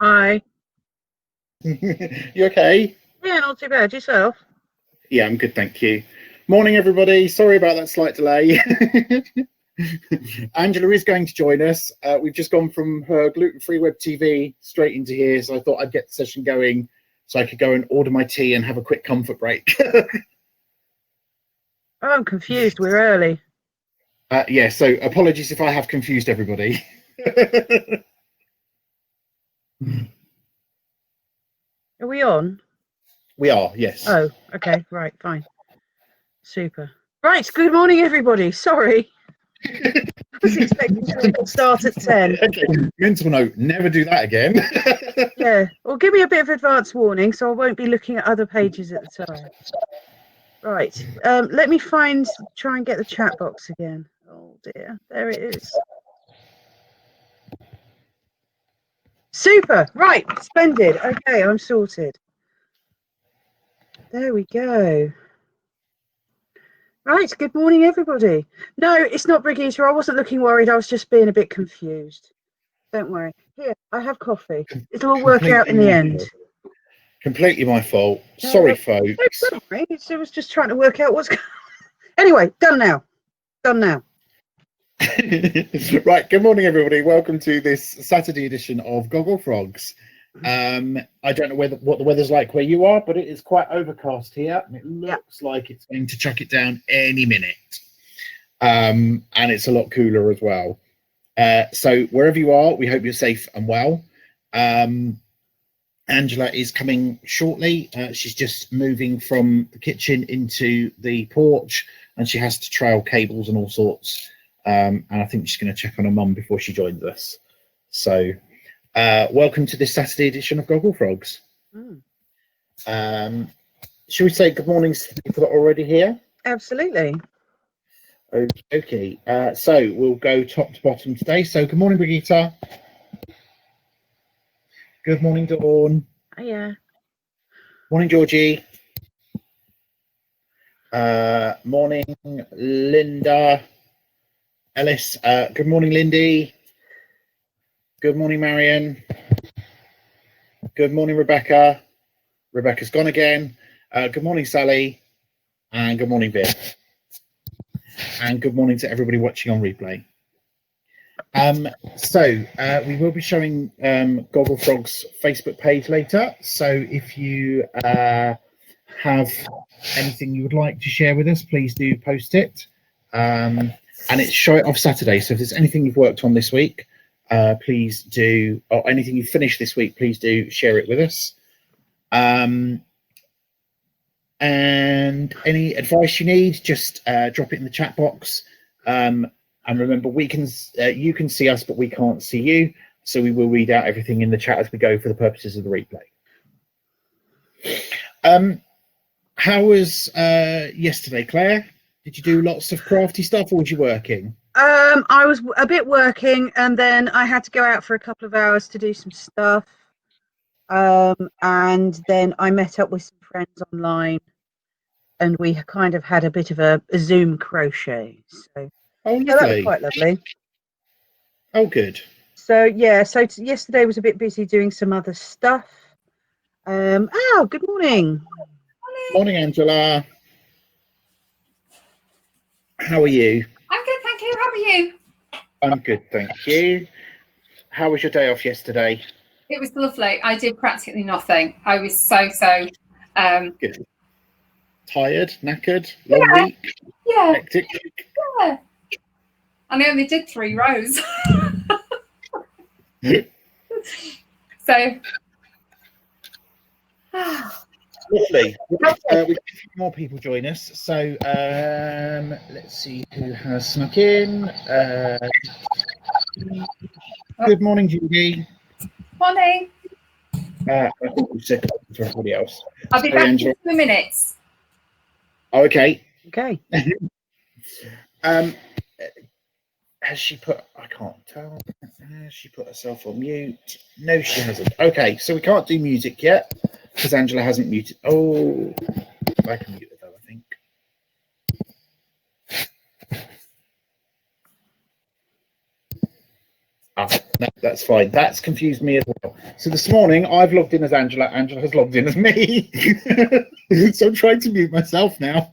Hi. You okay? Yeah, not too bad. Yourself? Yeah, I'm good, thank you. Morning, everybody. Sorry about that slight delay. Angela is going to join us. We've just gone from her gluten-free web TV straight into here, so I thought I'd get the session going so I could go and order my tea and have a quick comfort break. Oh, I'm confused. We're early. Yeah, so apologies if I have confused everybody. Are we on? We are, yes. Oh, okay. Right, fine. Super. Right, good morning, everybody. Sorry. I was expecting to start at 10. Okay, mental note, never do that again. Yeah, well, give me a bit of advance warning so I won't be looking at other pages at the time. Right, let me try and get the chat box again. Oh dear, there it is. Super, right, splendid. Okay, I'm sorted. There we go. Right, good morning, everybody. No, it's not Brigitte. I wasn't looking worried. I was just being a bit confused. Don't worry. Here, I have coffee. It'll all work out in the end. Completely my fault. Sorry, folks. Don't worry. I was just trying to work out what's going on. Anyway, done now. Done now. Right, good morning, everybody. Welcome to this Saturday edition of Gogglefrogs. I don't know what the weather's like where you are, but it is quite overcast here, and it looks like it's going to chuck it down any minute. And it's a lot cooler as well. So wherever you are, we hope you're safe and well. Angela is coming shortly. She's just moving from the kitchen into the porch, and she has to trail cables and all sorts. And I think she's going to check on her mum before she joins us. So welcome to this Saturday edition of Gogglefrogs. Should we say good morning to the people that are already here? Absolutely. Okay. So we'll go top to bottom today. So good morning, Brigitte. Good morning, Dawn. Hiya. Morning, Georgie. Morning, Linda. Ellis. Good morning, Lindy. Good morning, Marion. Good morning, Rebecca. Rebecca's gone again. Good morning, Sally. And good morning, Viv. And good morning to everybody watching on replay. So we will be showing Gogglefrogs' Facebook page later. So if you have anything you would like to share with us, please do post it. And it's Show It Off Saturday. So if there's anything you've worked on this week, please do, or anything you finished this week, please do share it with us. And any advice you need, just drop it in the chat box. And remember, you can see us, but we can't see you. So we will read out everything in the chat as we go for the purposes of the replay. How was yesterday, Claire? Did you do lots of crafty stuff, or was you working? I was a bit working, and then I had to go out for a couple of hours to do some stuff. And then I met up with some friends online, and we kind of had a bit of a Zoom crochet. So yeah, that was quite lovely. Oh, good. So yeah, so yesterday was a bit busy doing some other stuff. Oh, good morning. Morning, Angela. How are you? I'm good, thank you. How are you? I'm good, thank you. How was your day off yesterday? It was lovely. I did practically nothing. I was so good. Tired, knackered, long week. Yeah. Hectic. Yeah. And I only did 3 rows. So lovely. We've got a few more people join us. So let's see who has snuck in. Good morning, Judy. Morning. I think we've said to everybody else. I'll be back in 2 minutes. Oh, okay. Okay. Has she put? I can't tell. Has she put herself on mute? No, she hasn't. Okay, so we can't do music yet because Angela hasn't muted. Oh, I can mute it though, I think. No, that's fine. That's confused me as well. So this morning I've logged in as Angela. Angela has logged in as me. So I'm trying to mute myself now.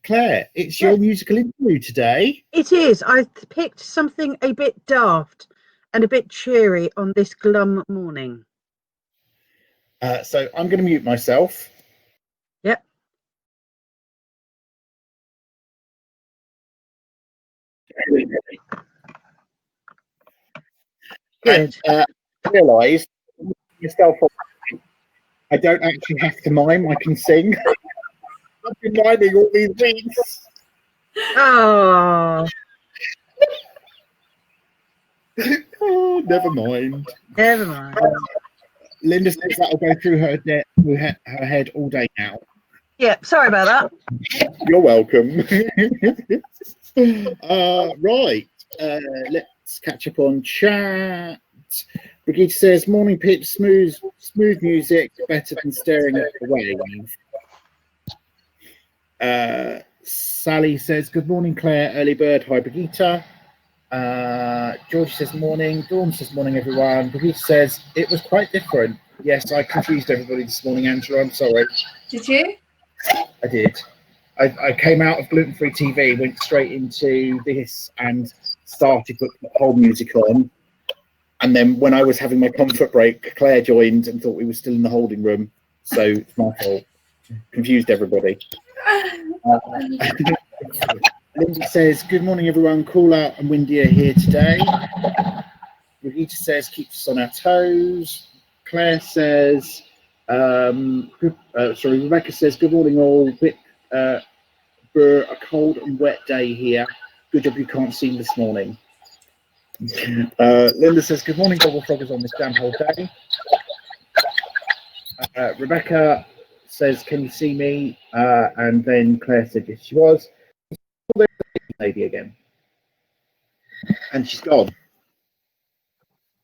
Claire, it's your musical interview today. It is. I picked something a bit daft and a bit cheery on this glum morning. So I'm going to mute myself. Yep. Good. And realised myself, I don't actually have to mime, I can sing. I've been miming all these weeks. Oh, Oh, never mind. never mind. Linda says that'll go through her head all day now. Yeah, sorry about that. You're welcome. Right. Let's catch up on chat. Brigitte says, morning pitch, smooth music, better than staring at the wave. Sally says, good morning, Claire, early bird, hi Brigitte. George says morning, Dawn says morning everyone. Brigitte says, it was quite different. Yes, I confused everybody this morning, Angela, I'm sorry. Did you? I did. I came out of gluten-free TV, went straight into this and started putting the whole music on. And then when I was having my comfort break, Claire joined and thought we were still in the holding room. So it's my fault. Confused everybody. Linda says, good morning, everyone. Cool out and windier here today. Brigitte says, keeps us on our toes. Claire says, Rebecca says, good morning, all. A cold and wet day here. Good job you can't see this morning. Linda says, good morning, Gogglefrogs on this damn whole day. Rebecca says, can you see me? And then Claire said, yes, she was. Lady again. And she's gone.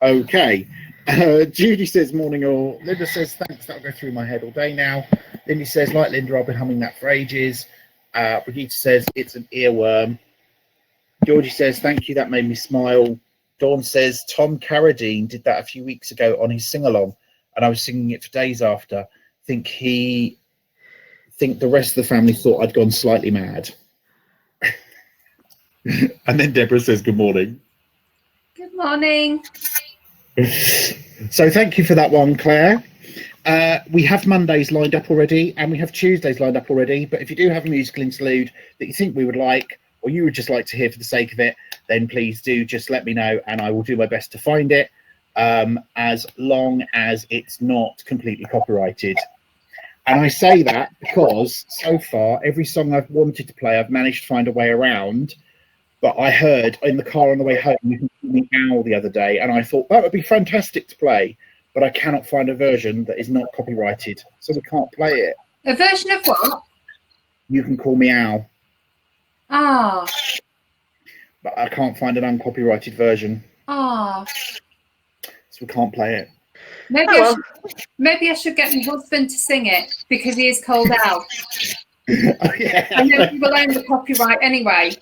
Okay. Judy says, morning all. Linda says, thanks, that'll go through my head all day now. Lindy says, like Linda, I've been humming that for ages. Brigitte says, it's an earworm. Georgie says, thank you, that made me smile. Dawn says, Tom Carradine did that a few weeks ago on his sing-along, and I was singing it for days after. Think the rest of the family thought I'd gone slightly mad. And then Deborah says, good morning. Good morning. So thank you for that one, Claire. We have Mondays lined up already, and we have Tuesdays lined up already, but if you do have a musical interlude that you think we would like, or you would just like to hear for the sake of it, then please do just let me know, and I will do my best to find it, as long as it's not completely copyrighted. And I say that because so far, every song I've wanted to play, I've managed to find a way around. But I heard in the car on the way home, you can call me Owl the other day, and I thought that would be fantastic to play, but I cannot find a version that is not copyrighted, so we can't play it. A version of what? You Can Call Me Owl. Ah. But I can't find an uncopyrighted version. Ah. So we can't play it. Maybe I should get my husband to sing it because he is called out. Oh, yeah. And then he will own the copyright anyway.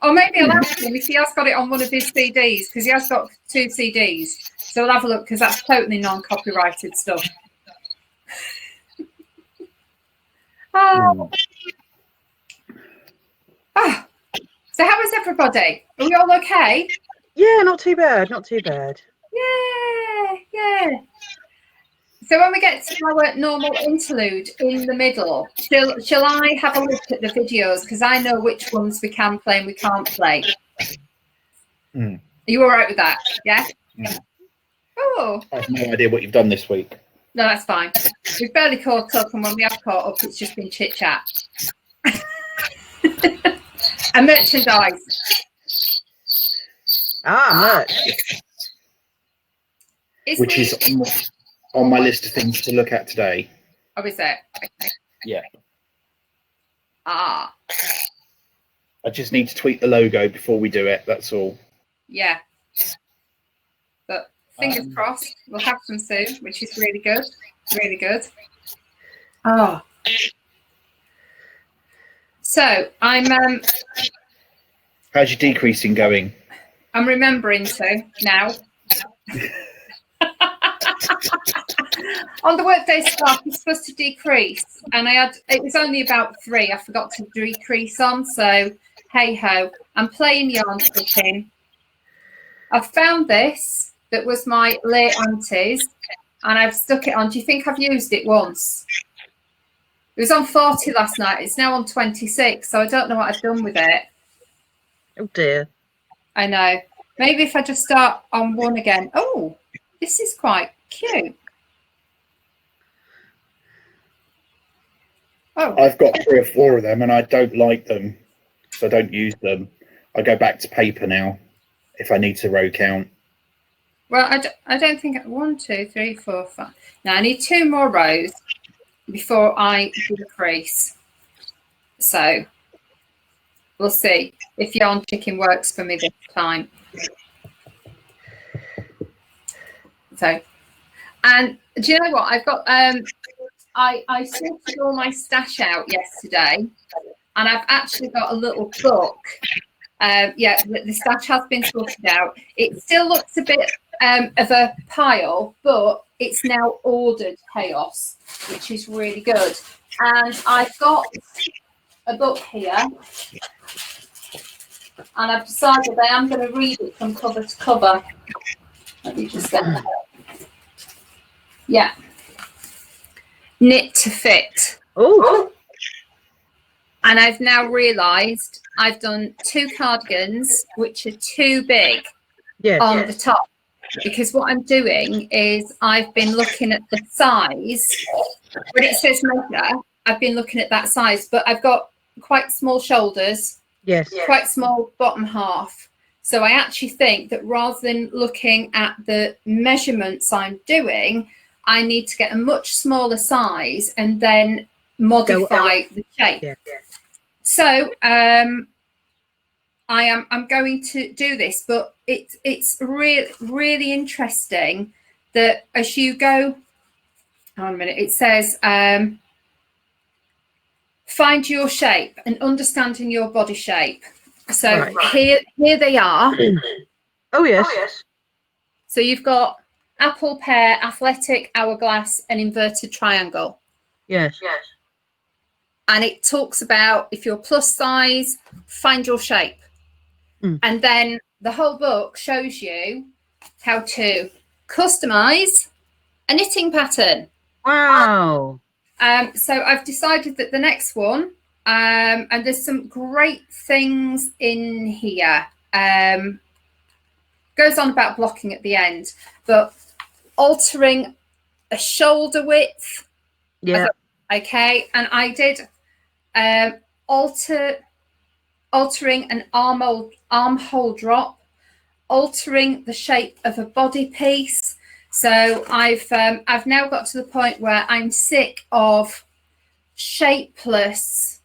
Or maybe I'll ask him if he has got it on one of his CDs, because he has got 2 CDs. So I'll have a look, because that's totally non-copyrighted stuff. Oh. Oh. So how is everybody? Are we all okay? Yeah, not too bad, not too bad. Yeah. So when we get to our normal interlude in the middle, shall I have a look at the videos, because I know which ones we can play and we can't play. Are you all right with that? Yeah? Oh. I have no idea what you've done this week. No, that's fine. We've barely caught up, and when we have caught up, it's just been chit-chat. And merchandise. Merch. Which is on my list of things to look at today. Oh, is it? Okay. Yeah. Ah. I just need to tweak the logo before we do it, that's all. Yeah. But fingers crossed, we'll have some soon, which is really good. Really good. Oh. So I'm How's your decreasing going? I'm remembering to now. On the workday start, it's supposed to decrease, and it was only about 3 I forgot to decrease on, so hey ho. I'm playing yarn stripping. I've found this that was my late auntie's, and I've stuck it on. Do you think I've used it once? It was on 40 last night. It's now on 26, so I don't know what I've done with it. Oh dear. I know. Maybe if I just start on 1 again. Oh, this is quite cute. Oh. I've got 3 or 4 of them and I don't like them, so I don't use them. I go back to paper now if I need to row count. Well, I don't think 1, 2, 3, 4, 5. Now I need 2 more rows before I decrease. So we'll see if yarn chicken works for me this time. So, and do you know what? I've got I sorted all my stash out yesterday, and I've actually got a little book. Yeah, the stash has been sorted out. It still looks a bit of a pile, but it's now ordered chaos, which is really good. And I've got a book here, and I've decided I am going to read it from cover to cover. Let me just get that. Yeah. Knit to fit. Oh. And I've now realised I've done 2 cardigans, which are too big on the top. Because what I'm doing is I've been looking at the size. When it says measure, I've been looking at that size, but I've got quite small shoulders, quite small bottom half. So I actually think that rather than looking at the measurements I'm doing, I need to get a much smaller size and then modify the shape. So I'm going to do this, but it's really interesting that as you go, hold on a minute, it says find your shape and understanding your body shape. So here they are. Oh yes. So you've got apple, pear, athletic, hourglass, and inverted triangle. Yes. And it talks about if you're plus size, find your shape. And then the whole book shows you how to customize a knitting pattern. Wow. So I've decided that the next one, and there's some great things in here. Goes on about blocking at the end, but altering a shoulder width. Yeah. Okay, and I did altering an armhole drop, altering the shape of a body piece. So I've now got to the point where I'm sick of shapeless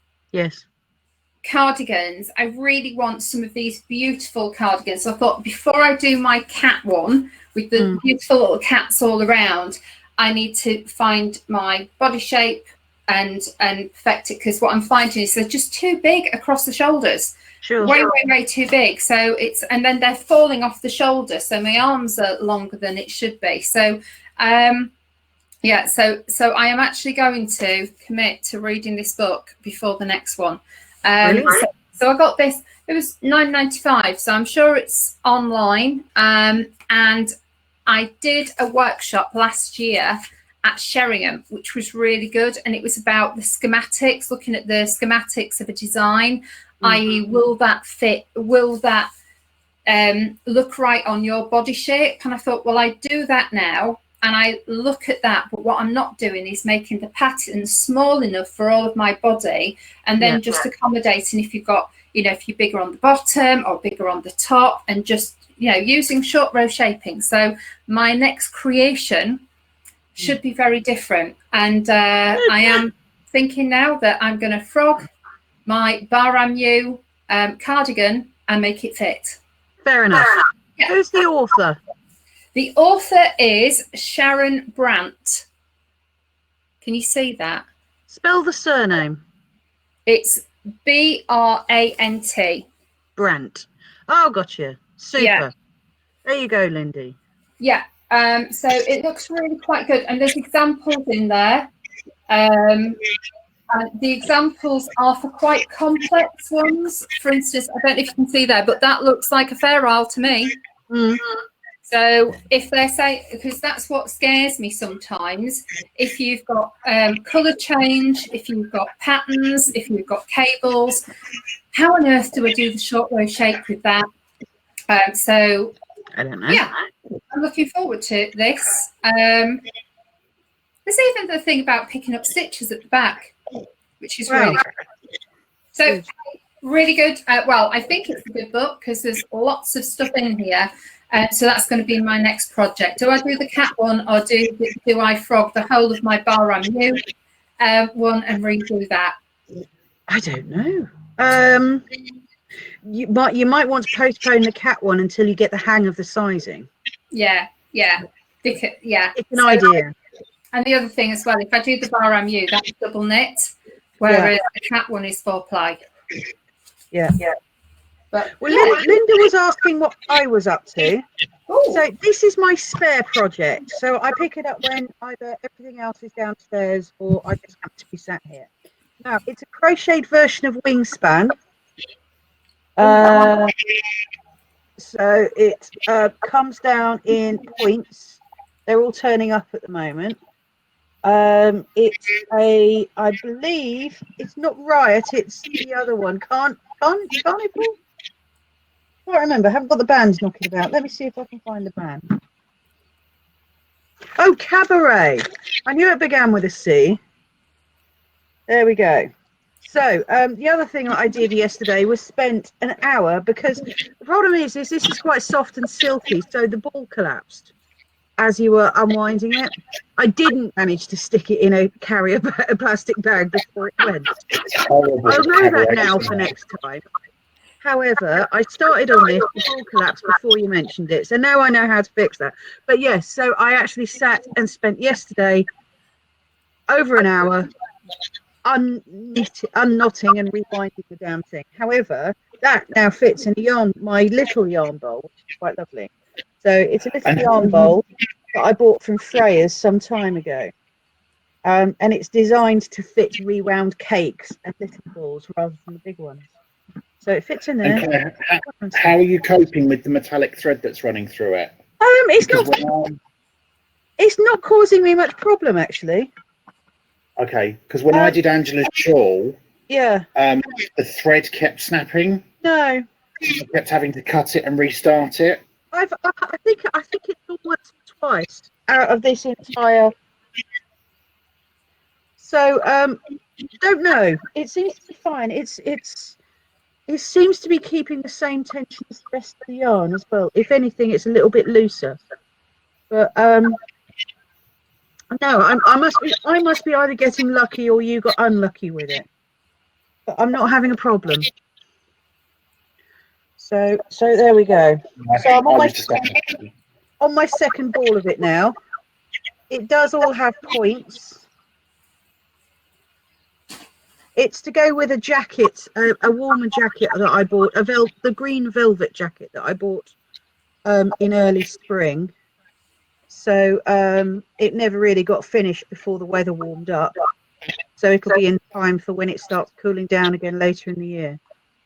cardigans. I really want some of these beautiful cardigans. So I thought before I do my cat one with the beautiful little cats all around, I need to find my body shape and perfect it, because what I'm finding is they're just too big across the shoulders. Way too big. So and then they're falling off the shoulder, so my arms are longer than it should be. So yeah, so I am actually going to commit to reading this book before the next one. So I got this, it was £9.95, so I'm sure it's online. And I did a workshop last year at Sheringham, which was really good, and it was about the schematics, looking at the schematics of a design, i.e. will that fit, will that look right on your body shape? And I thought, well, I do that now and I look at that, but what I'm not doing is making the pattern small enough for all of my body, and then just accommodating if you've got, you know, if you're bigger on the bottom or bigger on the top, and just, you know, using short row shaping. So my next creation should be very different, and I am thinking now that I'm going to frog my Baramu cardigan and make it fit. Fair enough. Yeah. Who's the author? The author is Sharon Brandt. Can you see that? Spell the surname. It's Brant. Brandt. Oh, gotcha. Super. Yeah. There you go, Lindy. Yeah. So it looks really quite good, and there's examples in there. And the examples are for quite complex ones. For instance, I don't know if you can see there, but that looks like a fair isle to me. Mm. So if they say, because that's what scares me sometimes, if you've got colour change, if you've got patterns, if you've got cables, how on earth do I do the shortwave shape with that? So I don't know. yeah, I'm looking forward to this. There's even the thing about picking up stitches at the back, which is really good. So really good. Well, I think it's a good book because there's lots of stuff in here. So that's going to be my next project. Do I do the cat one, or do I frog the whole of my Bahram U one and redo that? I don't know. You might want to postpone the cat one until you get the hang of the sizing. Yeah. Because, It's an idea. And the other thing as well, if I do the Bahram U, that's double knit, whereas the cat one is 4-ply. Yeah. But well, Linda was asking what I was up to. Ooh. So this is my spare project. So I pick it up when either everything else is downstairs or I just have to be sat here. Now, it's a crocheted version of Wingspan. So it comes down in points. They're all turning up at the moment. It's I believe it's not Riot, it's the other one. Carnival? I can't remember. I haven't got the bands knocking about. Let me see if I can find the band. Oh, Cabaret. I knew it began with a C. There we go. So the other thing that I did yesterday was spent an hour, because the problem is this is quite soft and silky, so the ball collapsed as you were unwinding it. I didn't manage to stick it in a plastic bag before it went. I'll know that now for next time. However, I started on this, the ball collapsed before you mentioned it, so now I know how to fix that. But yes, so I actually sat and spent yesterday over an hour unknotting and rewinding the damn thing. However, that now fits in my little yarn bowl, which is quite lovely. So it's a little yarn bowl that I bought from Freya's some time ago. And it's designed to fit rewound cakes and little balls rather than the big ones. So it fits in there. And Claire, how are you coping with the metallic thread that's running through it? It's not causing me much problem, actually. Okay, because when I did Angela's shawl, the thread kept snapping. No, I kept having to cut it and restart it. I think it's all once or twice out of this entire. So don't know. It seems to be fine. It seems to be keeping the same tension as the rest of the yarn as well. If anything, it's a little bit looser. But no, I must be either getting lucky or you got unlucky with it. But I'm not having a problem. So there we go. So I'm on my second ball of it now. It does all have points. It's to go with a jacket, a warmer jacket that I bought, the green velvet jacket that I bought in early spring. So it never really got finished before the weather warmed up. So it'll be in time for when it starts cooling down again later in the year.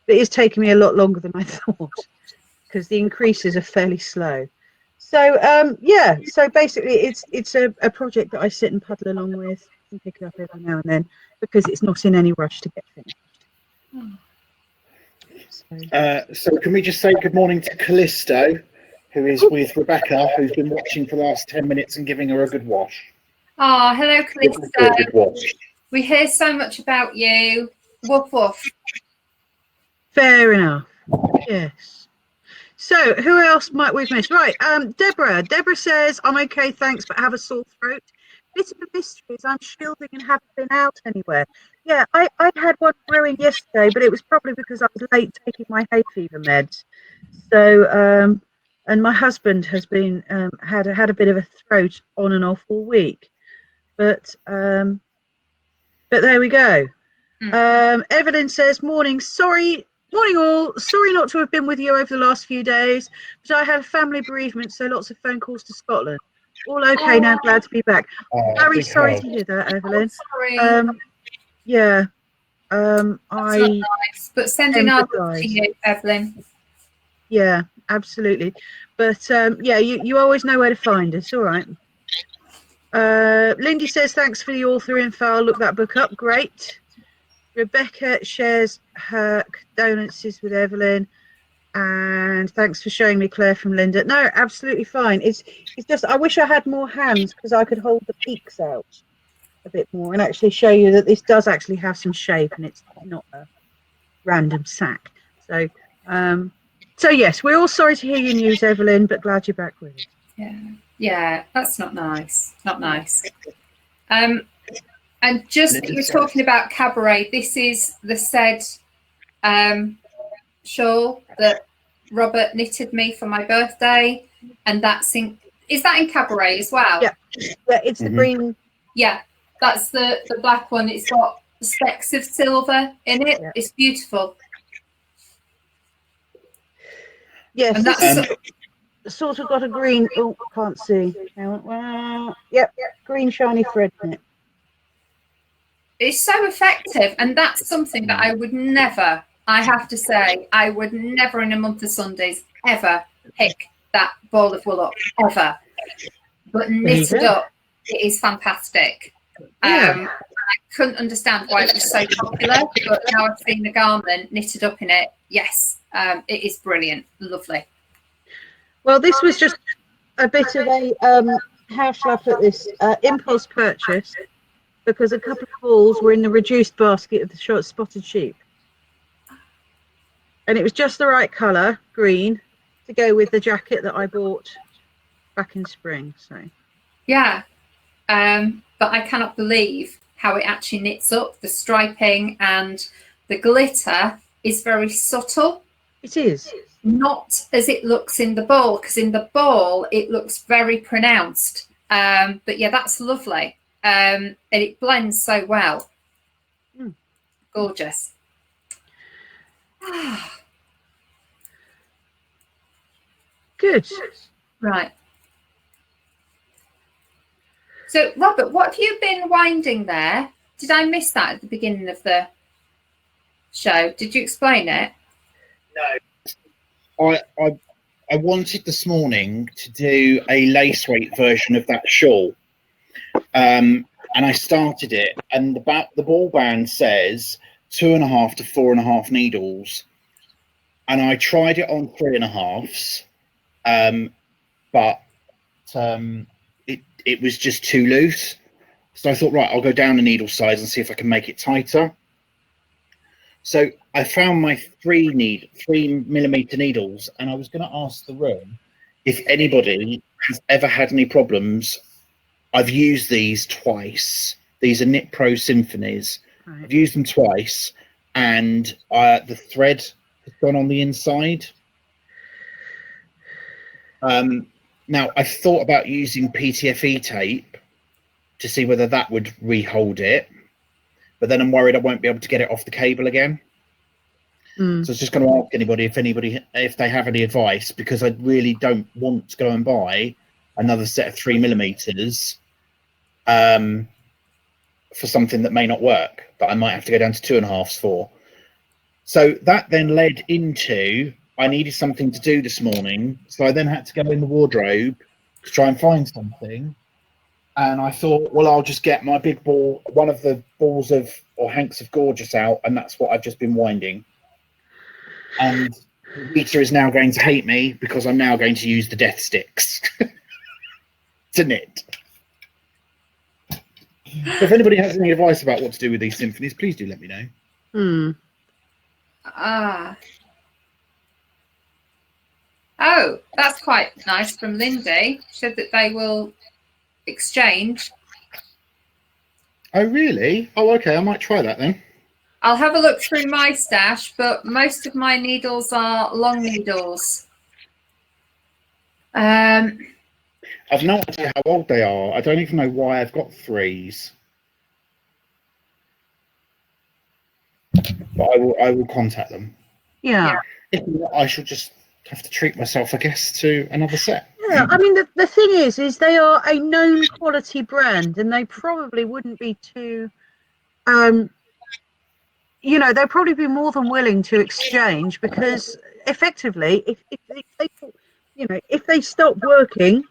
But it is taking me a lot longer than I thought, because the increases are fairly slow. So so basically it's a project that I sit and puddle along with and pick it up every now and then, because it's not in any rush to get finished. So can we just say good morning to Callisto, who is with Rebecca, who's been watching for the last 10 minutes and giving her a good wash. Oh, hello, Callisto. We hear so much about you. Woof woof. Fair enough. Yes. So who else might we've missed? Right. Deborah. Deborah says, I'm okay, thanks, but have a sore throat. Bit of a mystery is I'm shielding and haven't been out anywhere. Yeah, I had one brewing yesterday, but it was probably because I was late taking my hay fever meds. So and my husband has been had a bit of a throat on and off all week. But there we go. Evelyn says, morning, sorry Morning all. Sorry not to have been with you over the last few days, but I had a family bereavement, so lots of phone calls to Scotland. All okay now, glad to be back. Very Big sorry help. to hear that, Evelyn. Sorry. Yeah. It's I not nice, but sending our love to you, Evelyn. Yeah, absolutely. But yeah, you always know where to find us. All right. Lindy says thanks for the author info. I'll look that book up. Great. Rebecca shares her condolences with Evelyn, and thanks for showing me Claire from Linda. No, absolutely fine. It's just I wish I had more hands because I could hold the peaks out a bit more and actually show you that this does actually have some shape and it's not a random sack. So so yes, we're all sorry to hear your news, Evelyn, but glad you're back with us. Yeah, that's not nice. Not nice. And just you were talking about cabaret. This is the said shawl that Robert knitted me for my birthday, and that's is that in cabaret as well? Yeah, it's the green. Yeah, that's the black one. It's got specks of silver in it. Yeah. It's beautiful. Yes, and that's sort of got a green. Oh, can't see. Yep, green shiny thread in it. It's so effective, and that's something that I would never, I have to say, I would never in a month of Sundays ever pick that ball of wool up, ever. But knitted up, it is fantastic. Yeah. I couldn't understand why it was so popular, but now I've seen the garment knitted up in it. Yes, it is brilliant, lovely. Well, this was just a bit of a how shall I put this? Impulse purchase. Because a couple of balls were in the reduced basket of the short spotted sheep. And it was just the right colour, green, to go with the jacket that I bought back in spring. So yeah. But I cannot believe how it actually knits up. The striping and the glitter is very subtle. It is. Not as it looks in the ball, because in the ball it looks very pronounced. But yeah, that's lovely. And it blends so well. Gorgeous. Good. Right. So, Robert, what have you been winding there? Did I miss that at the beginning of the show? Did you explain it? No. I wanted this morning to do a lace weight version of that shawl. And I started it, and the ball band says 2.5 to 4.5 needles, and I tried it on 3.5s, but it was just too loose. So I thought, right, I'll go down the needle size and see if I can make it tighter. So I found my 3mm needles, and I was going to ask the room if anybody has ever had any problems. I've used these twice. These are Knit Pro Symphonies. Right. I've used them twice, and the thread has gone on the inside. Now, I've thought about using PTFE tape to see whether that would rehold it, but then I'm worried I won't be able to get it off the cable again. So I was just going to ask anybody if they have any advice, because I really don't want to go and buy another set of 3mm for something that may not work, that I might have to go down to 2.5s for. So that then led into, I needed something to do this morning, so I then had to go in the wardrobe to try and find something. And I thought, well, I'll just get my big ball, one of the balls of, or hanks of Gorgeous out, and that's what I've just been winding. And Rita is now going to hate me because I'm now going to use the death sticks to knit. So if anybody has any advice about what to do with these symphonies, please do let me know. Oh, that's quite nice from Lindy. She said that they will exchange. Oh, really? Oh, okay. I might try that then. I'll have a look through my stash, but most of my needles are long needles. I've no idea how old they are. I don't even know why I've got 3s. But I will contact them. Yeah. If not, I shall just have to treat myself, I guess, to another set. Yeah, I mean, the thing is they are a known quality brand, and they probably wouldn't be too, they'll probably be more than willing to exchange, because effectively, if they, if they stop working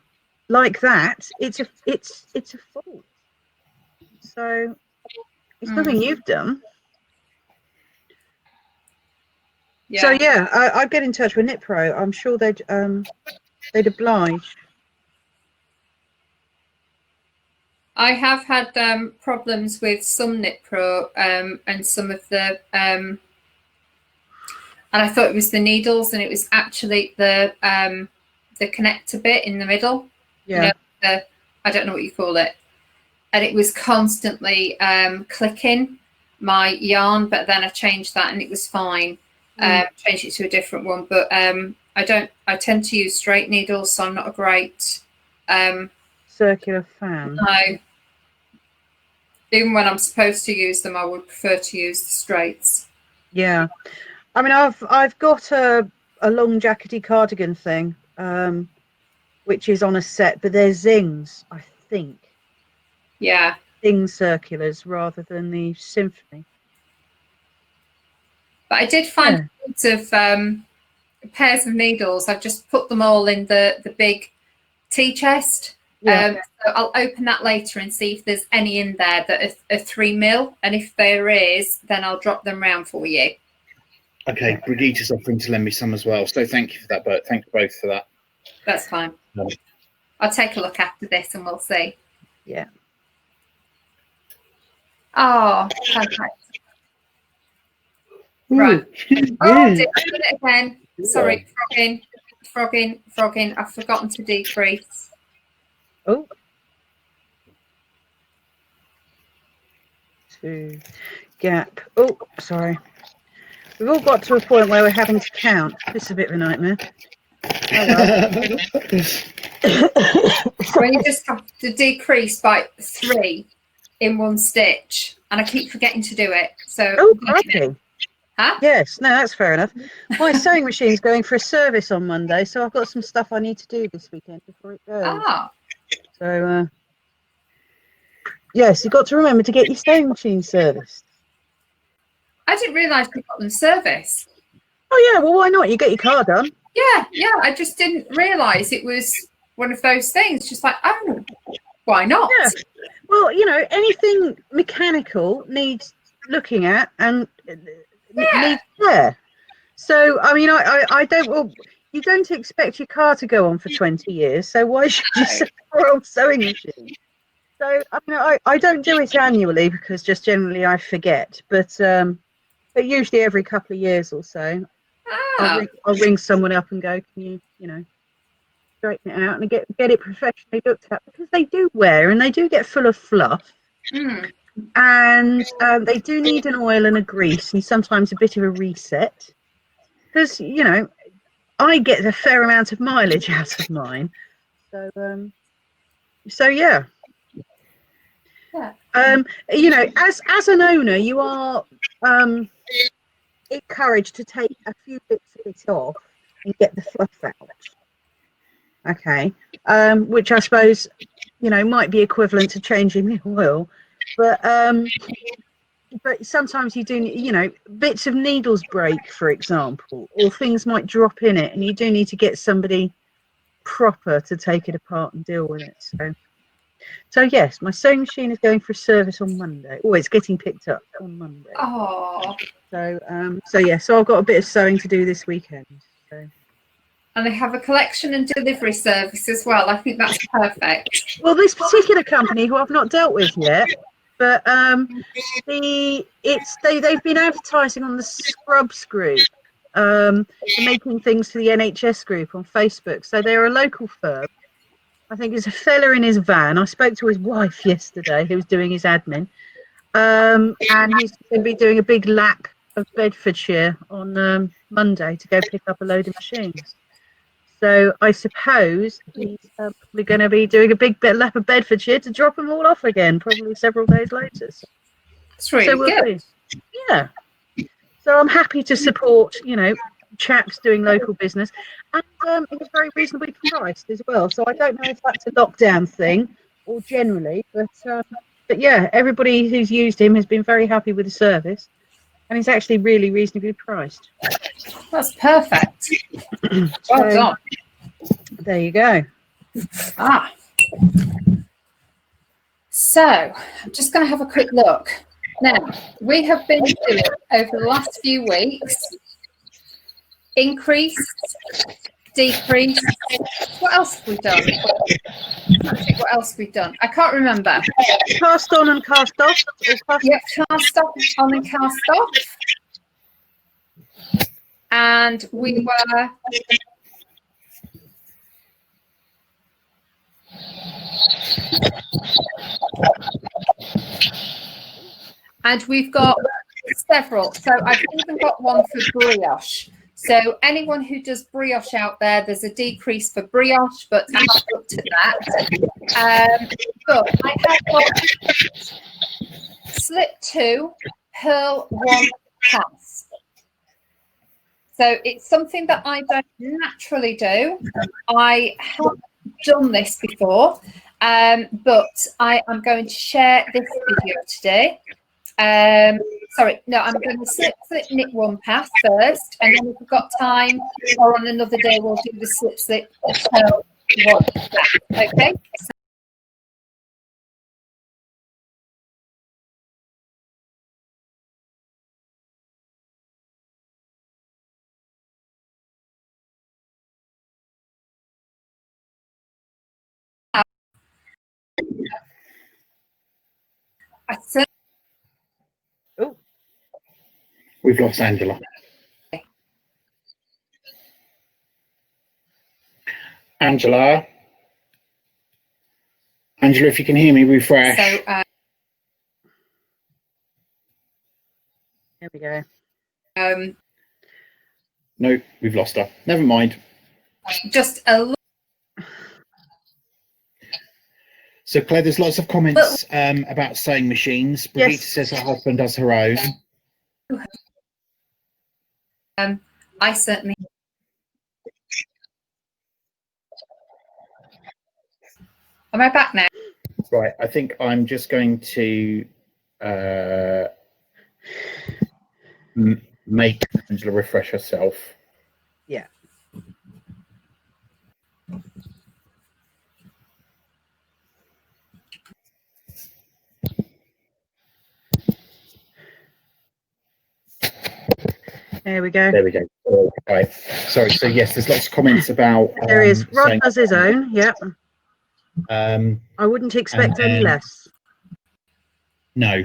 like that, it's a fault. So it's nothing you've done. Yeah. So yeah, I'd get in touch with Nipro. I'm sure they'd oblige. I have had problems with some Nipro and some of the and I thought it was the needles, and it was actually the connector bit in the middle. Yeah. I don't know what you call it, and it was constantly clicking my yarn, but then I changed that and it was fine. Changed it to a different one, but I tend to use straight needles, so I'm not a great circular fan. No. Even when I'm supposed to use them, I would prefer to use the straights. Yeah, I mean, I've got a long jackety cardigan thing, which is on a set, but they're Zings, I think. Yeah. Zing circulars rather than the Symphony. But I did find loads of pairs of needles. I've just put them all in the big tea chest. Yeah. So I'll open that later and see if there's any in there that are 3mm, and if there is, then I'll drop them round for you. Okay, Brigitta's offering to lend me some as well, so thank you for that, but thank you both for that. That's fine. I'll take a look after this and we'll see. Yeah. Oh, perfect. Right. Oh, dear, I did it again. Sorry, frogging. I've forgotten to decrease. Oh. 2 gap. Oh, sorry. We've all got to a point where we're having to count. This is a bit of a nightmare. When you just have to decrease by 3 in one stitch, and I keep forgetting to do it. So. Oh, crikey. Huh? Yes, no, that's fair enough. My sewing machine's going for a service on Monday, so I've got some stuff I need to do this weekend before it goes. Ah. So, yes, you've got to remember to get your sewing machine serviced. I didn't realise you got them serviced. Oh, yeah, well, why not? You get your car done. Yeah, I just didn't realise it was one of those things. Just like, oh, why not? Yeah. Well, anything mechanical needs looking at and needs care. So, I mean, I don't, well, you don't expect your car to go on for 20 years, so why should you sell your old sewing machine? So, I mean, I don't do it annually because just generally I forget, but usually every couple of years or so, I'll ring someone up and go, can you, straighten it out and get it professionally looked at, because they do wear and they do get full of fluff. And they do need an oil and a grease and sometimes a bit of a reset, because I get a fair amount of mileage out of mine. So yeah. As an owner, you are encouraged to take a few bits of it off and get the fluff out. Okay, which I suppose might be equivalent to changing the oil, but sometimes you do, bits of needles break, for example, or things might drop in it, and you do need to get somebody proper to take it apart and deal with it. So yes, my sewing machine is going for a service on Monday. Oh, it's getting picked up on Monday. Oh. So I've got a bit of sewing to do this weekend. So. And they have a collection and delivery service as well. I think that's perfect. Well, this particular company, who I've not dealt with yet, but they've been advertising on the Scrubs group, for making things for the NHS group on Facebook. So they're a local firm. I think it's a fella in his van. I spoke to his wife yesterday, who was doing his admin, and he's going to be doing a big lap of Bedfordshire on Monday to go pick up a load of machines. So I suppose he's probably going to be doing a big lap of Bedfordshire to drop them all off again, probably several days later. That's really good. Yeah. So I'm happy to support, you know, chaps doing local business, and it was very reasonably priced as well. So I don't know if that's a lockdown thing or generally, but yeah, everybody who's used him has been very happy with the service, and he's actually really reasonably priced. That's perfect. Well So, done. there you go. Ah. So I'm just going to have a quick look. Now, we have been doing over the last few weeks, increase, decrease. What else have we done? Let's see what else we've done. I can't remember. Cast on and cast off. Or Yep, cast off, on and cast off. And we were... And we've got several. So I've even got one for brioche. So anyone who does brioche out there, there's a decrease for brioche, but I haven't looked at that. But I have got slip 2, pearl 1 pass. So it's something that I don't naturally do. I have done this before, but I am going to share this video today. Sorry, no, I'm going to slip knit 1 pass first, and then if we've got time, or on another day, we'll do the slip pearl 1 pass. Okay. Oh, We've lost Angela. Angela, if you can hear me, refresh. So, there we go. No, we've lost her. Never mind. Just a little. So Claire, there's lots of comments about sewing machines. Brigitte says her husband does her own. I certainly. Am I back now? Right, I think I'm just going to make Angela refresh herself. Yeah. There we go. There we go. Right. Sorry. So yes, there's lots of comments about. There is. Rod does his own. Yep. I wouldn't expect any less. No.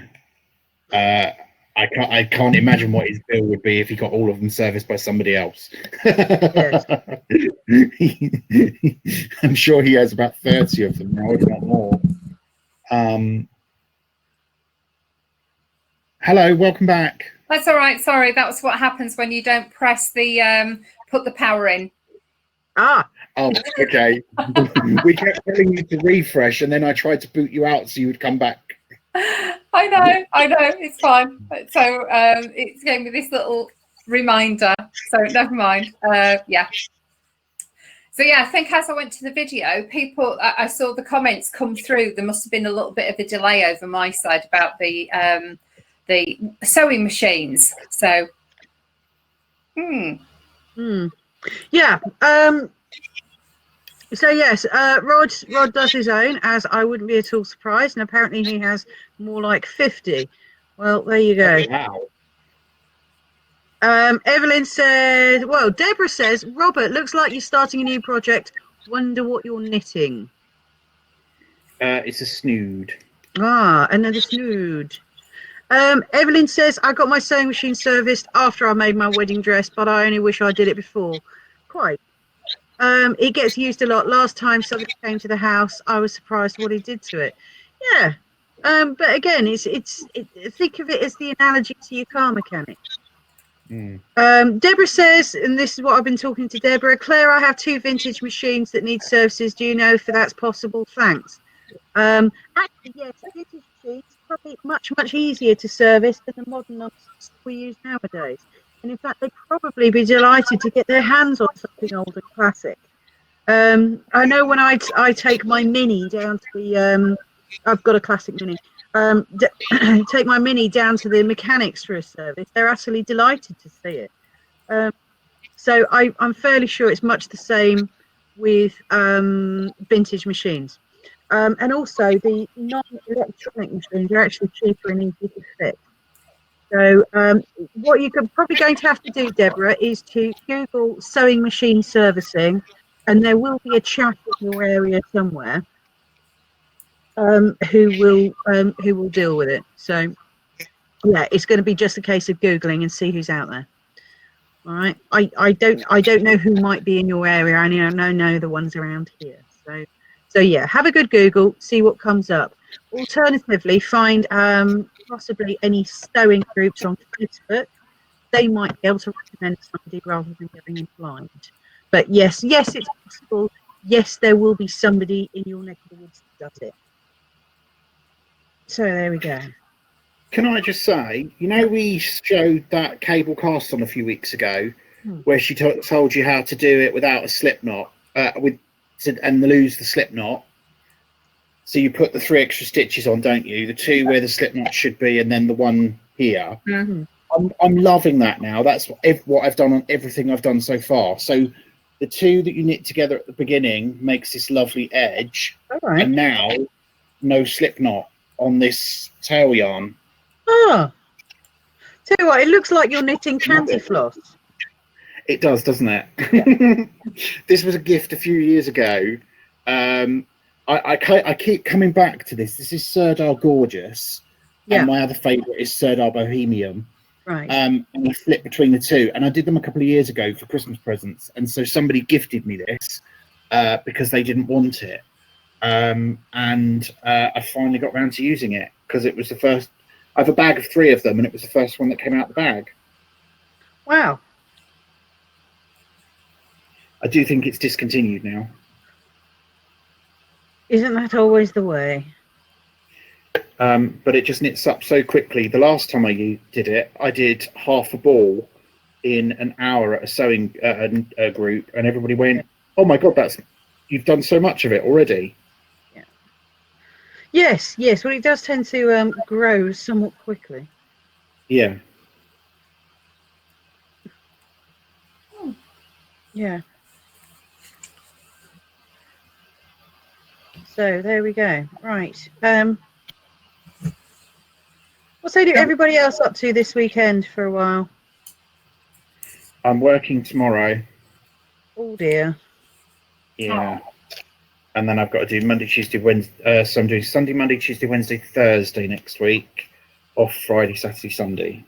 I can't imagine what his bill would be if he got all of them serviced by somebody else. Yes. I'm sure he has about 30 of them now, if not more. Hello, welcome back. That's all right. Sorry, that was what happens when you don't press the put the power in. Ah. Oh, okay. We kept telling you to refresh, and then I tried to boot you out so you would come back. I know, it's fine. So it gave me this little reminder. So never mind. Yeah. So yeah, I think as I went to the video, I saw the comments come through. There must have been a little bit of a delay over my side about the sewing machines. So, yeah. So yes, Rod does his own, as I wouldn't be at all surprised, and apparently he has more like 50. Well, there you go. Wow. Evelyn said, well, Deborah says, Robert, looks like you're starting a new project. Wonder what you're knitting. It's a snood. Ah, another snood. Evelyn says, I got my sewing machine serviced after I made my wedding dress, but I only wish I did it before. Quite. It gets used a lot. Last time somebody came to the house, I was surprised what he did to it. Yeah. But again, think of it as the analogy to your car mechanic. Deborah says, and this is what I've been talking to Deborah, Claire, I have 2 vintage machines that need services. Do you know if that's possible? Thanks. Actually, yes, vintage machines, probably much easier to service than the modern nonsense we use nowadays. And in fact, they'd probably be delighted to get their hands on something old and classic. I know when I take my Mini down to the, I've got a classic Mini. Take my Mini down to the mechanics for a service. They're utterly delighted to see it. So I'm fairly sure it's much the same with vintage machines. And also the non-electronic machines are actually cheaper and easier to fit. So what you're probably going to have to do, Deborah, is to Google sewing machine servicing, and there will be a chap in your area somewhere who will deal with it. So yeah, it's going to be just a case of Googling and see who's out there. All right. I don't know who might be in your area. I know the ones around here. So yeah, have a good Google, see what comes up. Alternatively, find possibly any sewing groups on Facebook. They might be able to recommend somebody rather than going in blind. But yes, it's possible. Yes, there will be somebody in your neck of the woods that does it. So there we go. Can I just say, we showed that cable cast on a few weeks ago, where she told you how to do it without a slip knot, and lose the slip knot. So you put the 3 extra stitches on, don't you? The 2 where the slip knot should be, and then the 1 here. Mm-hmm. I'm loving that now. That's what I've done on everything I've done so far. So the 2 that you knit together at the beginning makes this lovely edge. All right. And now no slip knot on this tail yarn. Oh, tell you what, it looks like you're knitting candy floss. It does, doesn't it? Yeah. This was a gift a few years ago. I keep coming back to this. This is Sirdar Gorgeous, and my other favourite is Sirdar Bohemian. Right. And I flip between the 2, and I did them a couple of years ago for Christmas presents, and so somebody gifted me this because they didn't want it, and I finally got around to using it because it was the first. I have a bag of 3 of them, and it was the first one that came out of the bag. Wow. I do think it's discontinued now. Isn't that always the way? But it just knits up so quickly. The last time I did it, I did half a ball in an hour at a sewing group, and everybody went, "Oh my God, you've done so much of it already." Yes. Well, it does tend to grow somewhat quickly. Yeah. Yeah. So there we go. Right. What's everybody else up to this weekend for a while? I'm working tomorrow. Oh dear. Yeah. And then I've got to do Monday, Tuesday, Wednesday. So I'm doing Sunday, Monday, Tuesday, Wednesday, Thursday next week. Off Friday, Saturday, Sunday.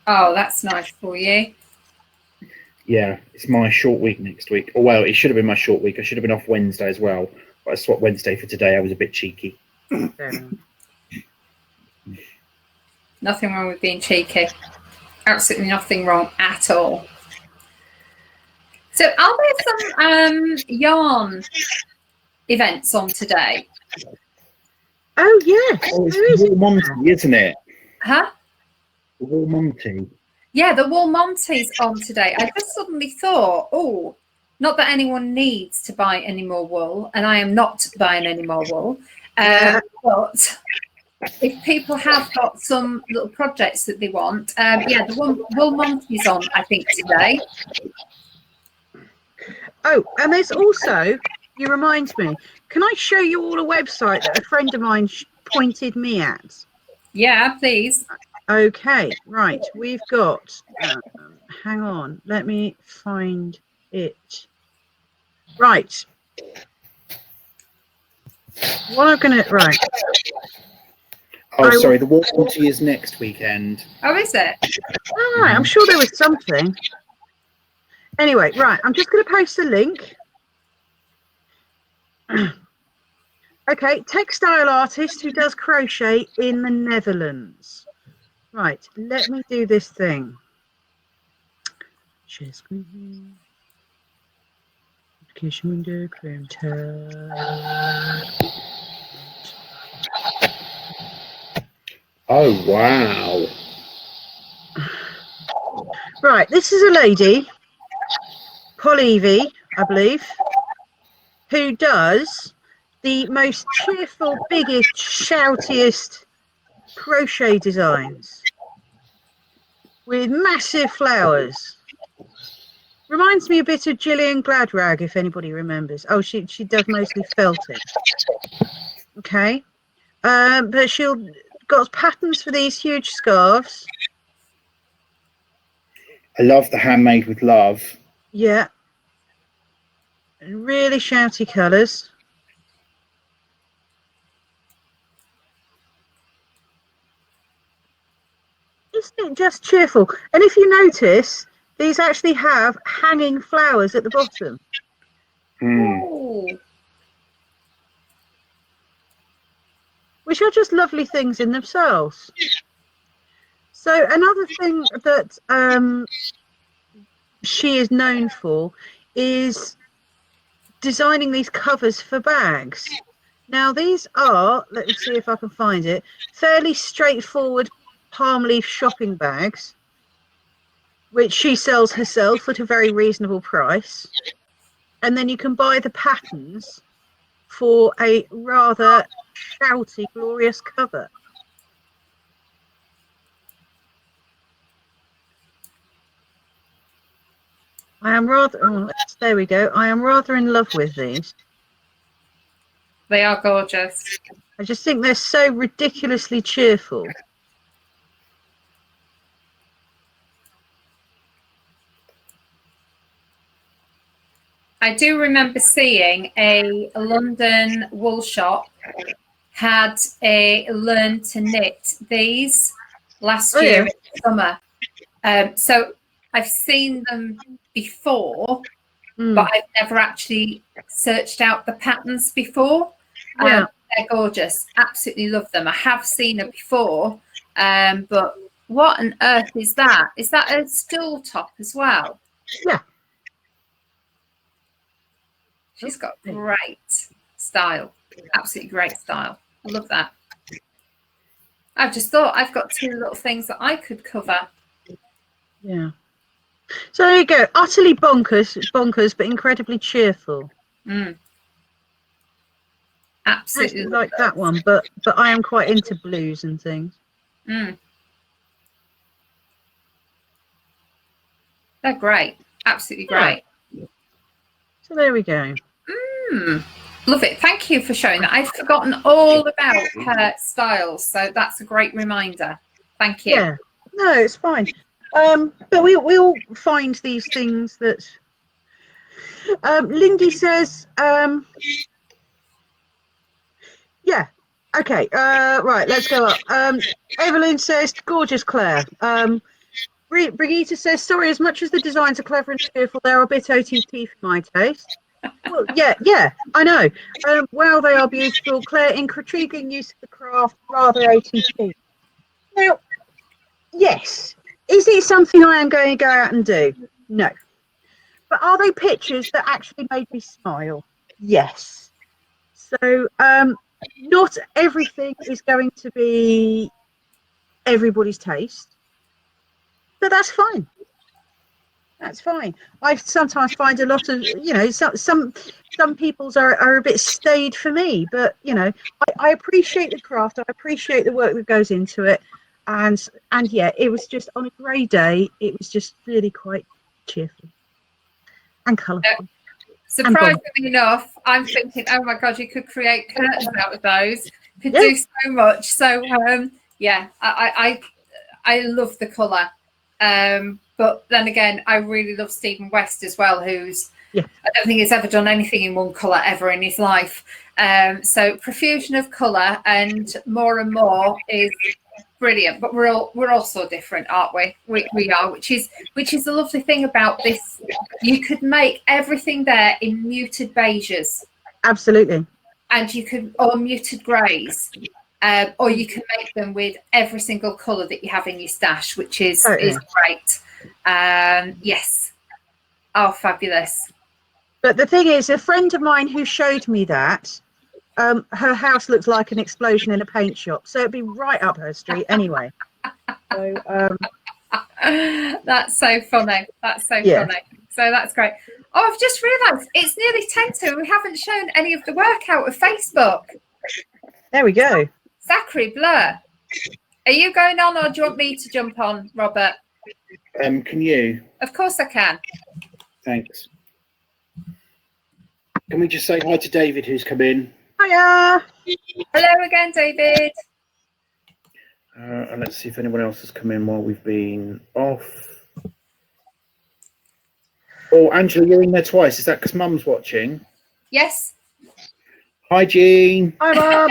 Oh, that's nice for you. Yeah, it's my short week next week. Oh, well, it should have been my short week. I should have been off Wednesday as well. But I swapped Wednesday for today. I was a bit cheeky. Nothing wrong with being cheeky. Absolutely nothing wrong at all. So are there some yarn events on today? Oh yes, Oh, it's there is. Wool Monty, isn't it? Huh? Wool Monty. Yeah, the Wool Monty's on today. I just suddenly thought, oh, not that anyone needs to buy any more wool, and I am not buying any more wool. But if people have got some little projects that they want, yeah, the Wool Monty's on, I think, today. Oh, and there's also, you remind me, can I show you all a website that a friend of mine pointed me at? Yeah, please. Okay, right, we've got, hang on, let me find it. Right. What I'm going to, right. Oh, sorry, the Wool Monty is next weekend. Oh, is it? All right, I'm sure there was something. Anyway, right, I'm just going to post a link. Okay, textile artist who does crochet in the Netherlands. Right, let me do this thing. Share screen. Application window, Chrome tab. Oh, wow. Right, this is a lady, Polly, I believe, who does the most cheerful, biggest, shoutiest crochet designs with massive flowers. Reminds me a bit of Gillian Gladrag, if anybody remembers. Oh, she does mostly felting. Okay, but she'll got patterns for these huge scarves. I love the handmade with love. Yeah, and really shouty colours. Isn't it just cheerful? And if you notice, these actually have hanging flowers at the bottom. Ooh. Which are just lovely things in themselves. So another thing that she is known for is designing these covers for bags. Now these are, let me see if I can find it, fairly straightforward palm leaf shopping bags, which she sells herself at a very reasonable price. And then you can buy the patterns for a rather shouty, glorious cover. I am rather, there we go. I am rather in love with these. They are gorgeous. I just think they're so ridiculously cheerful. I do remember seeing a London wool shop had a learn to knit these last year in the summer. So I've seen them before, but I've never actually searched out the patterns before. Yeah. They're gorgeous. Absolutely love them. I have seen them before, but what on earth is that? Is that a stool top as well? Yeah. She's got great style. Absolutely great style. I love that. I've just thought I've got two little things that I could cover. Yeah. So there you go. Utterly bonkers, but incredibly cheerful. Absolutely like that one, but I am quite into blues and things. They're great. Absolutely great. Yeah. So there we go. Love it. Thank you for showing that. I'd forgotten all about her styles, so that's a great reminder. Thank you. Yeah. No, it's fine. But we all find these things that Lindy says yeah. Okay. Right, let's go up. Evelyn says, gorgeous Claire. Brigitte says, sorry, as much as the designs are clever and cheerful, they're a bit OTT for my taste. Well, yeah, I know. Well, they are beautiful. Claire, intriguing use of the craft, rather OTT. Now, yes. Is it something I am going to go out and do? No. But are they pictures that actually made me smile? Yes. So, not everything is going to be everybody's taste, but that's fine. That's fine. I sometimes find a lot of, some people's are a bit staid for me, but I appreciate the craft. I appreciate the work that goes into it, and yeah, it was just on a grey day. It was just really quite cheerful and colourful. Surprisingly enough, I'm thinking, oh my God, you could create curtains out of those. Could do so much. So yeah, I love the colour. But then again, I really love Stephen West as well, who's I don't think he's ever done anything in one colour ever in his life. So profusion of colour and more is brilliant. But we're all so different, aren't we? We are, which is the lovely thing about this. You could make everything there in muted beiges. Absolutely. And you could, or muted greys. Or you can make them with every single colour that you have in your stash, which is great. Yes. Oh, fabulous. But the thing is, a friend of mine who showed me that, her house looks like an explosion in a paint shop, so it'd be right up her street anyway. So that's so funny. That's so Yeah. funny. So that's great. Oh, I've just realised it's nearly 10 to, and we haven't shown any of the workout of Facebook. there we go. Zachary Blur. Are you going on, or do you want me to jump on, Robert? Can you? Of course I can. Thanks. Can we just say hi to David, who's come in? Hiya. Hello again, David. And let's see if anyone else has come in while we've been off. Oh, Angela, you're in there twice. Is that because Mum's watching? Yes. Hi, Jean. Hi, Bob.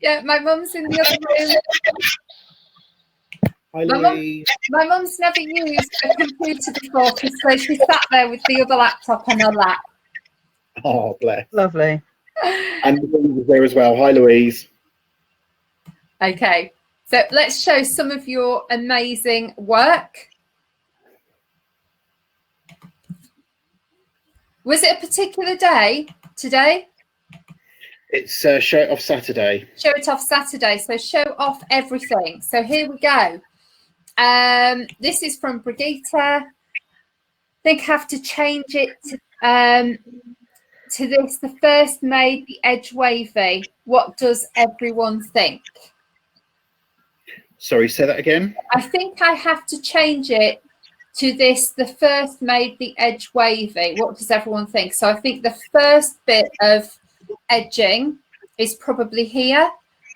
Yeah, my mum's in the other room. Hi, Louise. My mum's never used a computer before, so she sat there with the other laptop on her lap. Oh, bless. Lovely. And Louise is there as well. Hi, Louise. Okay, so let's show some of your amazing work. Was it a particular day today? It's Show It Off Saturday. Show it off Saturday. So show off everything. So here we go. This is from Brigitte. I think I have to change it to this. The first made the edge wavy. What does everyone think? Sorry, say that again. I think I have to change it to this. The first made the edge wavy. What does everyone think? So I think the first bit of edging is probably here.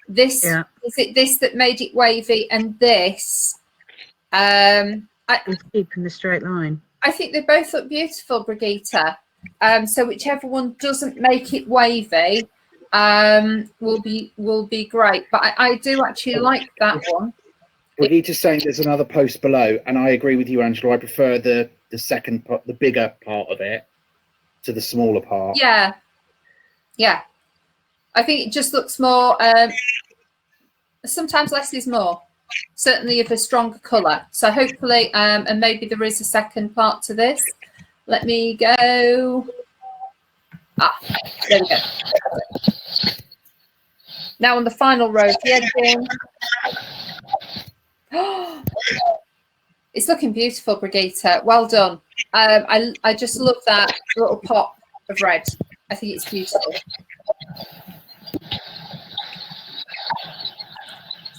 This is it. This that made it wavy, and this. It's keeping the straight line. I think they both look beautiful, Brigitte. So whichever one doesn't make it wavy will be great. But I do actually like that one. Brigitte's saying there's another post below, and I agree with you, Angela. I prefer the second part, the bigger part of it, to the smaller part. Yeah. I think it just looks more. Sometimes less is more. Certainly of a stronger colour. So hopefully, and maybe there is a second part to this. Let me go. There we go. Now on the final row, the edging. It's looking beautiful, Brigitte. Well done. I just love that little pop of red. I think it's beautiful.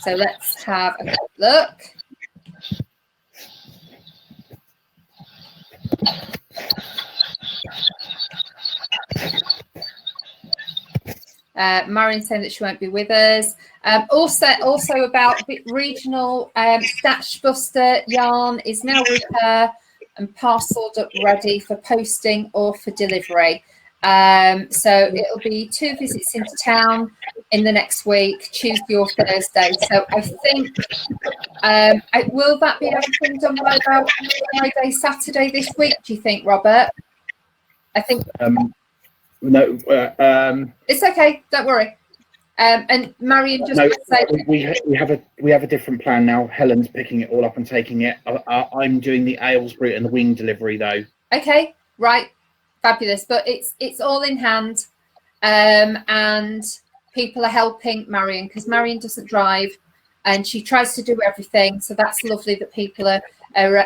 So let's have a quick look. Marion saying that she won't be with us. Also about regional Stash Buster yarn is now with her and parcelled up ready for posting or for delivery. So it'll be 2 visits into town in the next week, Tuesday or Thursday. So I think, will that be everything done by about Friday, Saturday this week, do you think, Robert? I think. No. It's okay, don't worry. And Marion just no, say we have a different plan now. Helen's picking it all up and taking it. I'm doing the Aylesbury and the wing delivery though. Okay, right. Fabulous, but it's all in hand, and people are helping Marion because Marion doesn't drive and she tries to do everything, so that's lovely that people are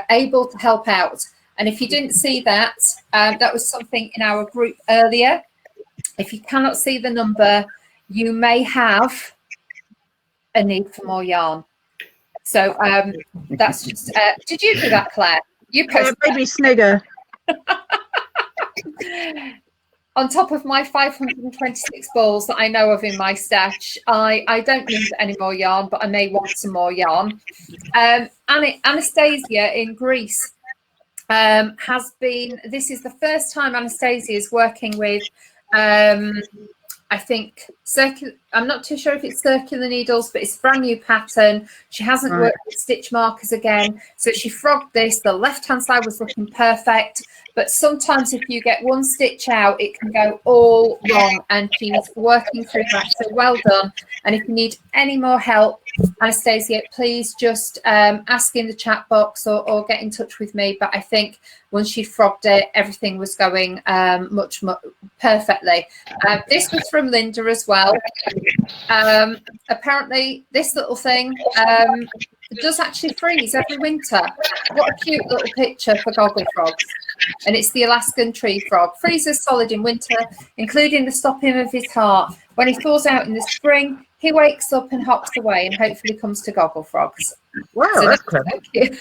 able to help out. And if you didn't see that, that was something in our group earlier. If you cannot see the number, you may have a need for more yarn. So that's just did you do that, Claire? You posted Baby Snigger. On top of my 526 balls that I know of in my stash, I don't need any more yarn, but I may want some more yarn. Anastasia in Greece has been, this is the first time Anastasia is working with, I think, I'm not too sure if it's circular needles, but it's a brand new pattern. She hasn't worked with stitch markers again. So she frogged this. The left-hand side was looking perfect, but sometimes if you get one stitch out, it can go all wrong, and she's working through that. So well done. And if you need any more help, Anastasia, please just ask in the chat box or get in touch with me. But I think once she frogged it, everything was going much perfectly. This was from Linda as well. Apparently this little thing does actually freeze every winter. What a cute little picture for Gogglefrogs. And it's the Alaskan tree frog. Freezes solid in winter, including the stopping of his heart. When he thaws out in the spring, he wakes up and hops away and hopefully comes to Gogglefrogs. Wow, So that's clever. thank you.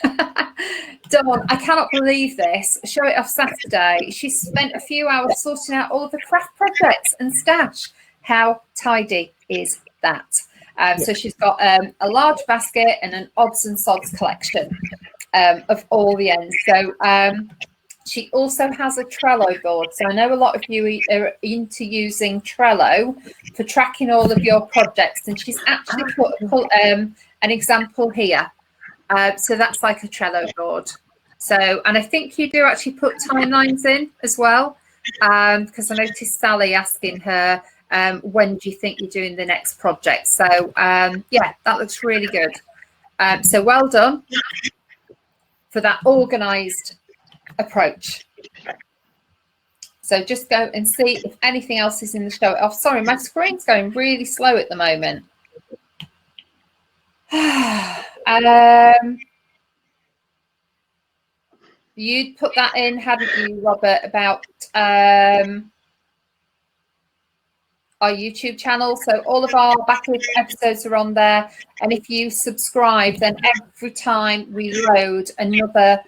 Dawn, I cannot believe this. Show it off Saturday. She spent a few hours sorting out all of the craft projects and stash. How tidy is that? So she's got a large basket and an odds and sods collection of all the ends. So she also has a Trello board. So I know a lot of you are into using Trello for tracking all of your projects. And she's actually put an example here. So that's like a Trello board. So, and I think you do actually put timelines in as well, because I noticed Sally asking her, when do you think you're doing the next project? So yeah, that looks really good. So well done for that organized approach. So just go and see if anything else is in the show. Oh, sorry, my screen's going really slow at the moment. You'd put that in, hadn't you, Robert, about our YouTube channel. So all of our backlist episodes are on there. And if you subscribe, then every time we load another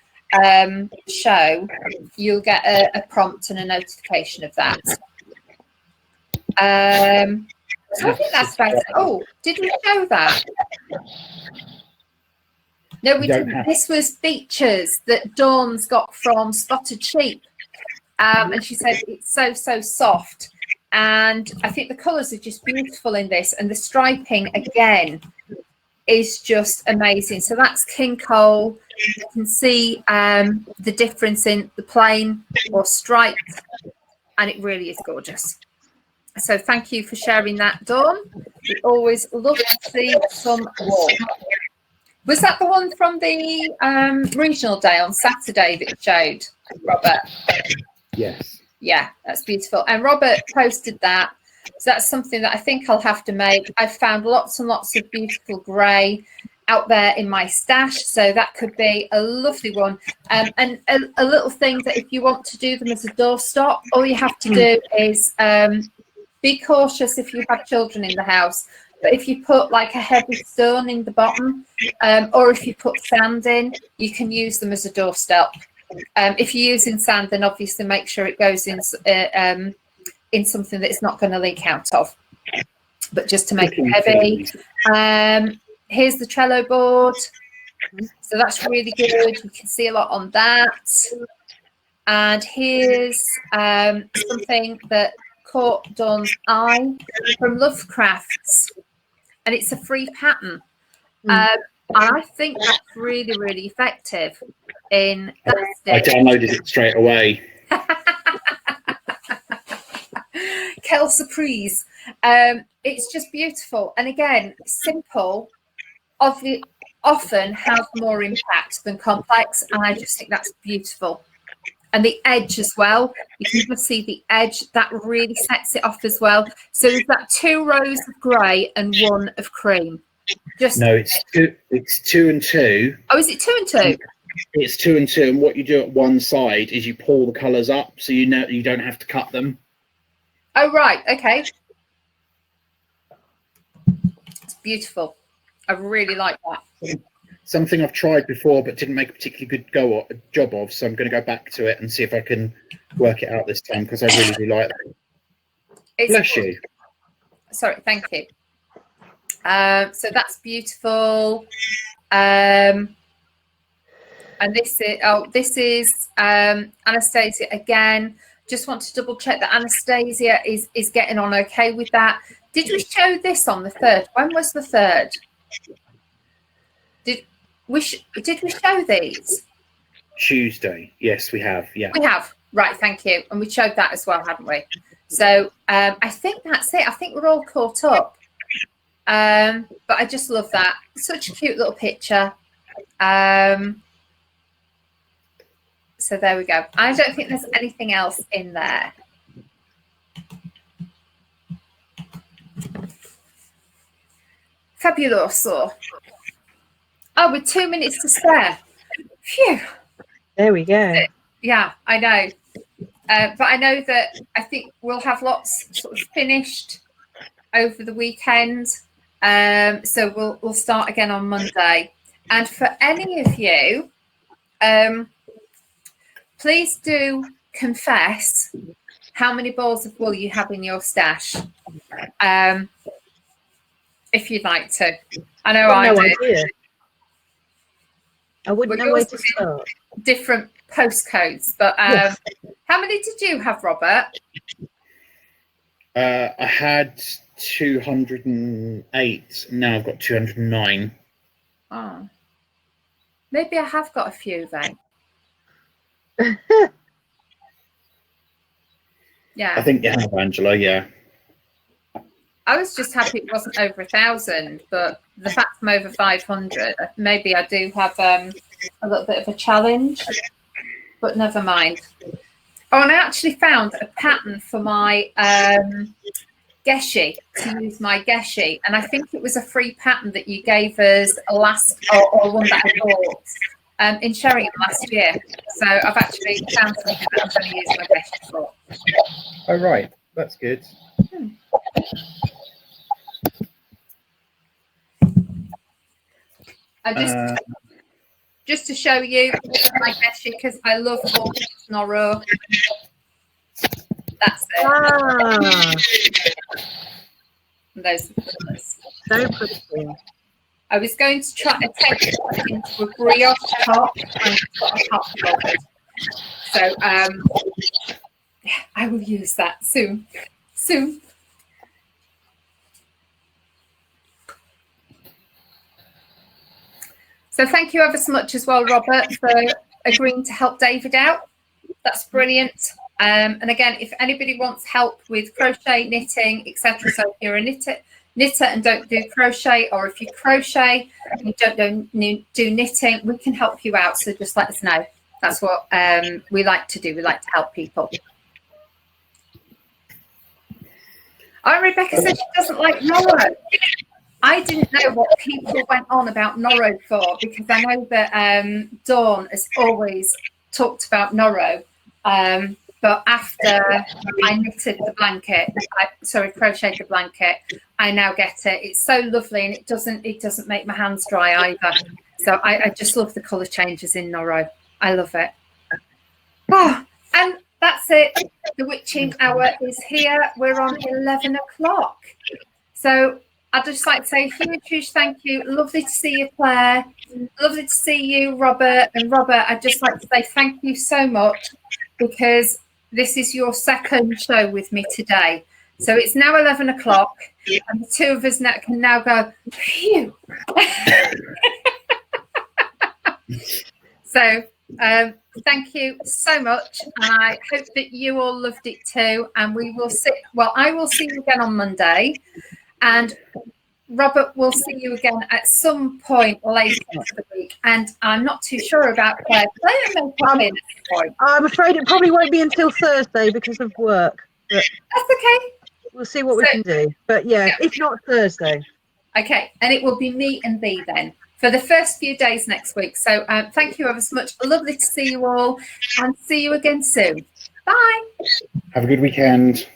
show, you'll get a prompt and a notification of that. So I think that's about it. Oh, did we show that? No, we didn't. This was features that Dawn's got from Spotted Sheep. And she said it's so soft. And I think the colours are just beautiful in this. And the striping, again, is just amazing. So that's King Cole. You can see the difference in the plain or striped. And it really is gorgeous. So thank you for sharing that, Dawn. We always love to see some wool. Was that the one from the regional day on Saturday that you showed, Robert? Yes. Yeah, that's beautiful. And Robert posted that. So that's something that I think I'll have to make. I've found lots and lots of beautiful grey out there in my stash. So that could be a lovely one. And a little thing that if you want to do them as a doorstop, all you have to do is be cautious if you have children in the house. But if you put like a heavy stone in the bottom, or if you put sand in, you can use them as a doorstep. If you're using sand, then obviously make sure it goes in something that it's not going to leak out of. But just to make it heavy. Here's the Trello board. So that's really good. You can see a lot on that. And here's something that caught Dawn's eye from Lovecrafts. And it's a free pattern. And I think that's really, really effective in that I downloaded it straight away. Quelle surprise. It's just beautiful. And again, simple often has more impact than complex. And I just think that's beautiful. And the edge as well, you can just see the edge, that really sets it off as well. So we've got 2 rows of grey and 1 of cream. No, it's 2 and 2. Oh, is it 2 and 2? It's 2 and 2, and what you do at one side is you pull the colours up, so you know you don't have to cut them. Oh, right, okay. It's beautiful. I really like that. Something I've tried before but didn't make a particularly good job of, so I'm going to go back to it and see if I can work it out this time, because I really do like it. Bless you. Sorry, thank you. So that's beautiful. And this is Anastasia again. Just want to double check that Anastasia is getting on okay with that. Did we show this on the 3rd? When was the 3rd? Did we show these? Tuesday. Yes, we have. Yeah. We have. Right, thank you. And we showed that as well, hadn't we? So I think that's it. I think we're all caught up. But I just love that. Such a cute little picture. So there we go. I don't think there's anything else in there. Fabuloso. Oh, with 2 minutes to spare. Phew. There we go. Yeah, I know. But I know that I think we'll have lots sort of finished over the weekend. So we'll start again on Monday. And for any of you, please do confess how many balls of wool you have in your stash. If you'd like to. I know I do. Idea. I wouldn't know where to start. Different postcodes, but Yes. How many did you have, Robert? I had 208. Now I've got 209. Oh, maybe I have got a few then. Yeah, I think you have, Angela. Yeah. I was just happy it wasn't over 1,000, but the fact I'm over 500, maybe I do have a little bit of a challenge, but never mind. Oh, and I actually found a pattern for my geshi, to use my geshi, and I think it was a free pattern that you gave us last, or one that I bought in Sheringham last year. So I've actually found something that I'm going to use my geshi for. Oh, right. That's good. I just to show you my geshi, because I love all Noro. That's it. Ah, And those are the colours. so pretty. I was going to try and take it into a brioche top and put a top covered. So yeah, I will use that soon. Soon. So thank you ever so much as well, Robert, for agreeing to help David out. That's brilliant. And again, if anybody wants help with crochet, knitting, etc., so if you're a knitter and don't do crochet, or if you crochet and you don't do knitting, we can help you out. So just let us know. That's what we like to do. We like to help people. Oh, Rebecca said she doesn't like Noro. I didn't know what people went on about Noro for, because I know that Dawn has always talked about Noro. But after I knitted the blanket, crocheted the blanket, I now get it. It's so lovely, and it doesn't make my hands dry either. So I just love the colour changes in Noro. I love it. Oh, and that's it. The witching hour is here. We're on 11 o'clock. So I'd just like to say a huge thank you. Lovely to see you, Claire. Lovely to see you, Robert. And Robert, I'd just like to say thank you so much, because this is your second show with me today. So it's now 11 o'clock, and the two of us can now go, phew. So thank you so much. And I hope that you all loved it too. And I will see you again on Monday. And Robert will see you again at some point later in the week. And I'm not too sure about Claire. Claire may pop in at some point. I'm afraid it probably won't be until Thursday because of work. But that's okay. We'll see what we can do. But yeah, if not Thursday. Okay. And it will be me and Bea then for the first few days next week. So thank you ever so much. Lovely to see you all, and see you again soon. Bye. Have a good weekend.